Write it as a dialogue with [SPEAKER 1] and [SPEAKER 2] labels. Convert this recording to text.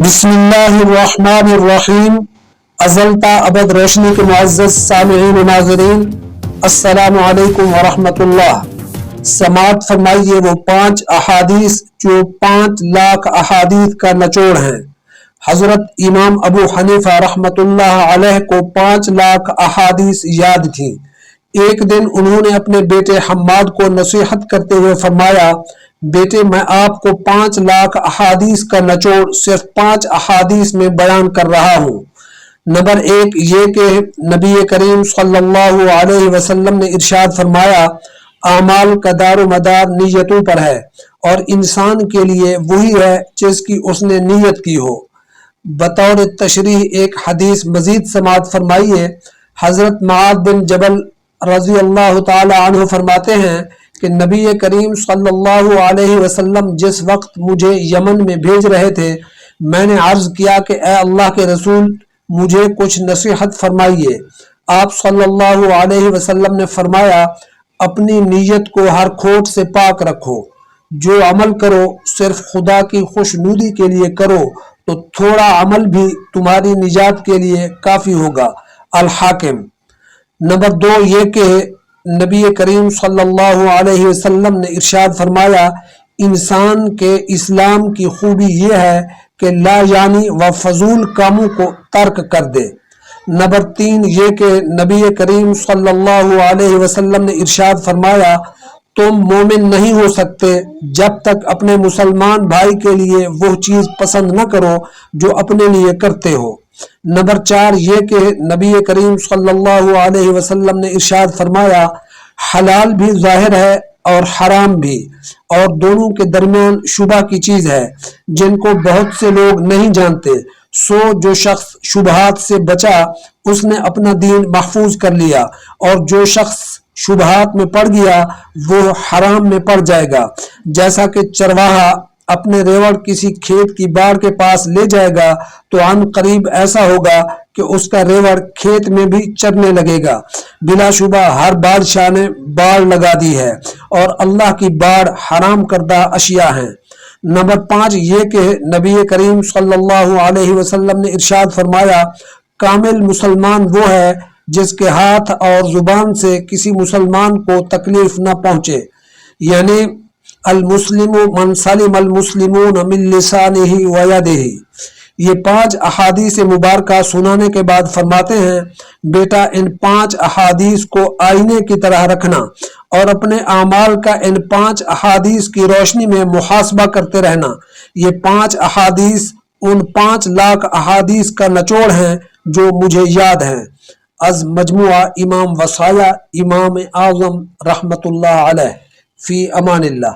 [SPEAKER 1] بسم اللہ الرحمن الرحیم۔ ازل تا ابد روشنی کے معزز سامعین و ناظرین، السلام علیکم ورحمۃ اللہ۔ سماعت فرمائیے وہ 5 احادیث جو 5 لاکھ احادیث کا نچوڑ ہیں۔ حضرت امام ابو حنیفہ رحمۃ اللہ علیہ کو 5 لاکھ احادیث یاد تھیں۔ ایک دن انہوں نے اپنے بیٹے حماد کو نصیحت کرتے ہوئے فرمایا، بیٹے میں آپ کو 5 لاکھ احادیث کا نچوڑ صرف 5 احادیث میں بیان کر رہا ہوں۔ نمبر 1 یہ کہ نبی کریم صلی اللہ علیہ وسلم نے ارشاد فرمایا، اعمال کا دار و مدار نیتوں پر ہے اور انسان کے لیے وہی ہے جس کی اس نے نیت کی ہو۔ بطور تشریح ایک حدیث مزید سماعت فرمائیے۔ حضرت معاذ بن جبل رضی اللہ تعالی عنہ فرماتے ہیں کہ نبی کریم صلی اللہ علیہ وسلم جس وقت مجھے یمن میں بھیج رہے تھے، میں نے عرض کیا کہ اے اللہ کے رسول، مجھے کچھ نصیحت فرمائیے۔ آپ صلی اللہ علیہ وسلم نے فرمایا، اپنی نیت کو ہر کھوٹ سے پاک رکھو، جو عمل کرو صرف خدا کی خوشنودی کے لیے کرو تو تھوڑا عمل بھی تمہاری نجات کے لیے کافی ہوگا۔ الحاکم۔ نمبر 2 یہ کہ نبی کریم صلی اللہ علیہ وسلم نے ارشاد فرمایا، انسان کے اسلام کی خوبی یہ ہے کہ لا یعنی و فضول کاموں کو ترک کر دے۔ نمبر 3 یہ کہ نبی کریم صلی اللہ علیہ وسلم نے ارشاد فرمایا، تم مومن نہیں ہو سکتے جب تک اپنے مسلمان بھائی کے لیے وہ چیز پسند نہ کرو جو اپنے لیے کرتے ہو۔ نمبر 4 یہ کہ نبی کریم صلی اللہ علیہ وسلم نے ارشاد فرمایا، حلال بھی ظاہر ہے اور حرام بھی، اور دونوں کے درمیان شبہ کی چیز ہے جن کو بہت سے لوگ نہیں جانتے، سو جو شخص شبہات سے بچا اس نے اپنا دین محفوظ کر لیا، اور جو شخص شبہات میں پڑ گیا وہ حرام میں پڑ جائے گا۔ جیسا کہ چرواہا اپنے ریوڑ کسی کھیت کی باڑ کے پاس لے جائے گا تو عن قریب ایسا ہوگا کہ اس کا ریوڑ کھیت میں بھی چرنے لگے گا۔ بلا شبہ ہر بادشاہ نے باڑ لگا دی ہے اور اللہ کی باڑ حرام کردہ اشیاء ہیں۔ نمبر 5 یہ کہ نبی کریم صلی اللہ علیہ وسلم نے ارشاد فرمایا، کامل مسلمان وہ ہے جس کے ہاتھ اور زبان سے کسی مسلمان کو تکلیف نہ پہنچے، یعنی المسلم من سلم المسلمون من لسانہ و یدہ۔ یہ 5 احادیث مبارکہ سنانے کے بعد فرماتے ہیں، بیٹا ان 5 احادیث کو آئینے کی طرح رکھنا اور اپنے اعمال کا ان 5 احادیث کی روشنی میں محاسبہ کرتے رہنا۔ یہ 5 احادیث ان 5 لاکھ احادیث کا نچوڑ ہیں جو مجھے یاد ہیں۔ از مجموعہ امام وصایا امام اعظم رحمۃ اللہ علیہ۔ فی امان اللہ۔